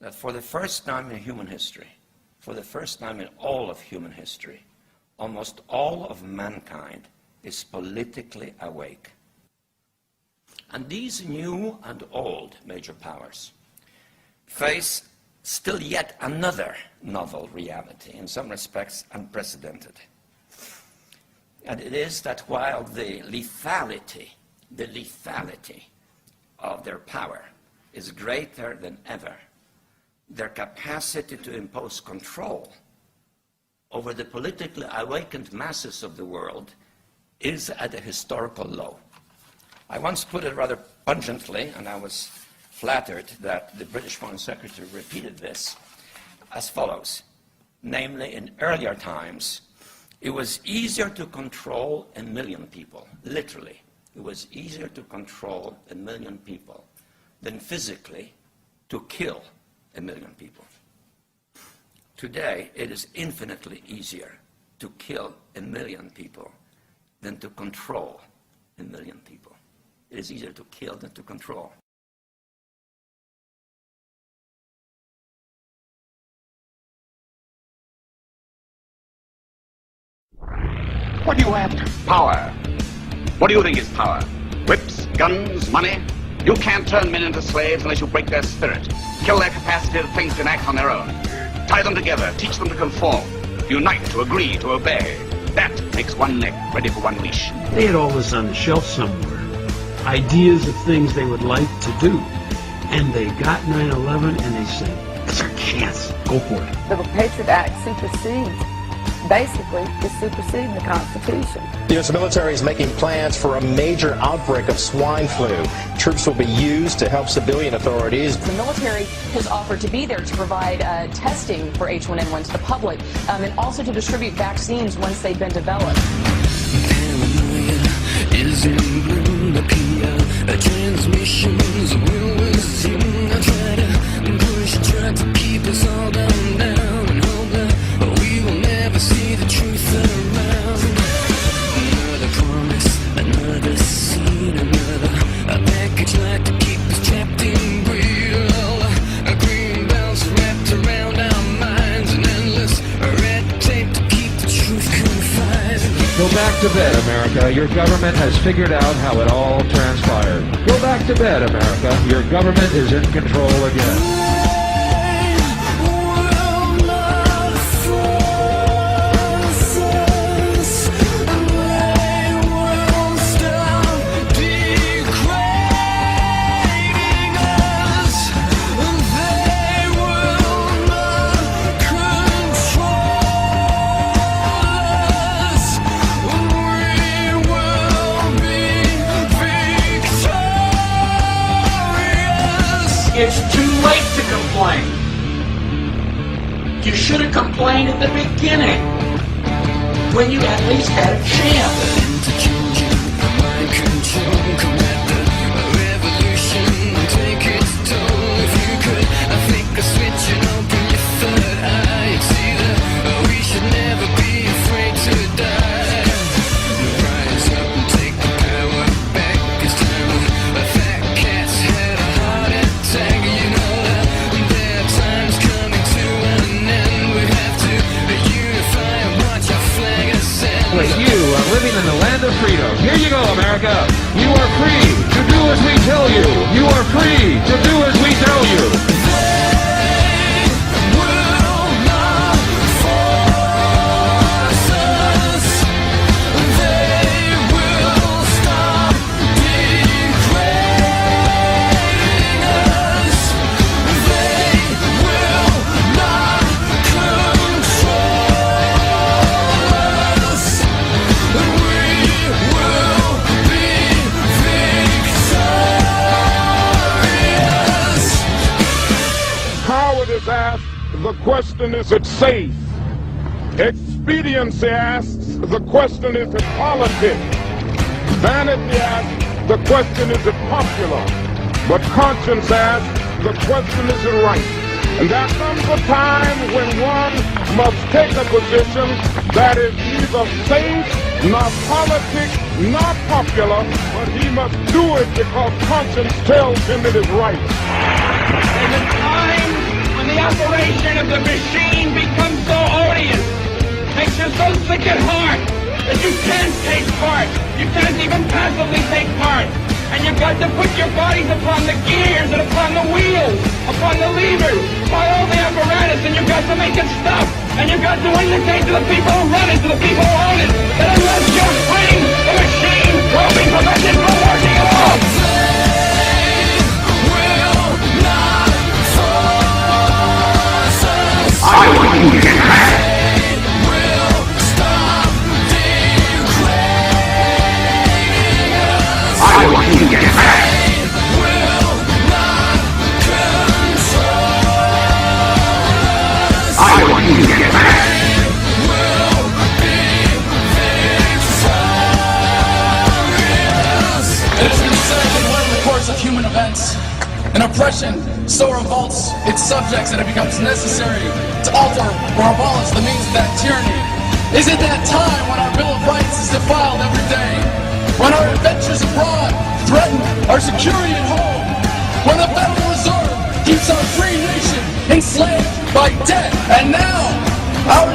that for the first time in human history, for the first time in all of human history, almost all of mankind is politically awake. And these new and old major powers face still yet another novel reality, in some respects unprecedented. And it is that while the lethality of their power is greater than ever, their capacity to impose control over the politically awakened masses of the world is at a historical low. I once put it rather pungently, and I was flattered that the British Foreign Secretary repeated this, as follows. Namely, in earlier times, it was easier to control 1 million people, literally. It was easier to control 1 million people than physically to kill 1 million people. Today, it is infinitely easier to kill 1 million people than to control 1 million people. It is easier to kill than to control. What are you after? Power. What do you think is power? Whips, guns, money? You can't turn men into slaves unless you break their spirit, kill their capacity to think and act on their own. Tie them together, teach them to conform, unite, to agree, to obey. That makes one neck ready for one leash. They had all this on the shelf somewhere. Ideas of things they would like to do. And they got 9/11 and they said, it's our chance. Go for it. The Patriot Act basically is superseding the Constitution. The U.S. military is making plans for a major outbreak of swine flu. Troops will be used to help civilian authorities. The military has offered to be there to provide testing for H1N1 to the public and also to distribute vaccines once they've been developed. Transmissions will resume. I try to keep us all down and hope that we will never see the truth around. Another promise, another scene, a package like to keep us trapped in real. Green bells wrapped around our minds, and endless red tape to keep the truth confined. Go back to bed, America. Your government has figured out how it all transpired. Go back to bed, America. Your government is in control again. It's too late to complain. You should have complained at the beginning, when you at least had a chance. Living in the land of freedom. Here you go, America. You are free to do as we tell you. You are free to do as we tell you. They will not force us. They will stop degrading us. They will not control us. Is asked, the question is it safe? Expediency asks, the question is it politics? Vanity asks, the question is it popular? But conscience asks, the question is it right? And there comes a time when one must take a position that is neither safe, nor politic, nor popular, but he must do it because conscience tells him it is right. And the time corruption of the machine becomes so odious, makes you so sick at heart that you can't take part. You can't even passively take part. And you've got to put your bodies upon the gears and upon the wheels, upon the levers, by all the apparatus, and you've got to make it stop. And you've got to indicate to the people who run it, to the people who own it, that unless you're free, the machine will be prevented from working at all. I want you to get back. I want you to get back. I want you to get back. It has been said that when in the course of human events, an oppression so revolts its subjects that it becomes necessary to alter or abolish the means of that tyranny. Is it that time when our Bill of Rights is defiled every day? When our adventures abroad threaten our security at home? When the Federal Reserve keeps our free nation enslaved by debt? And now, our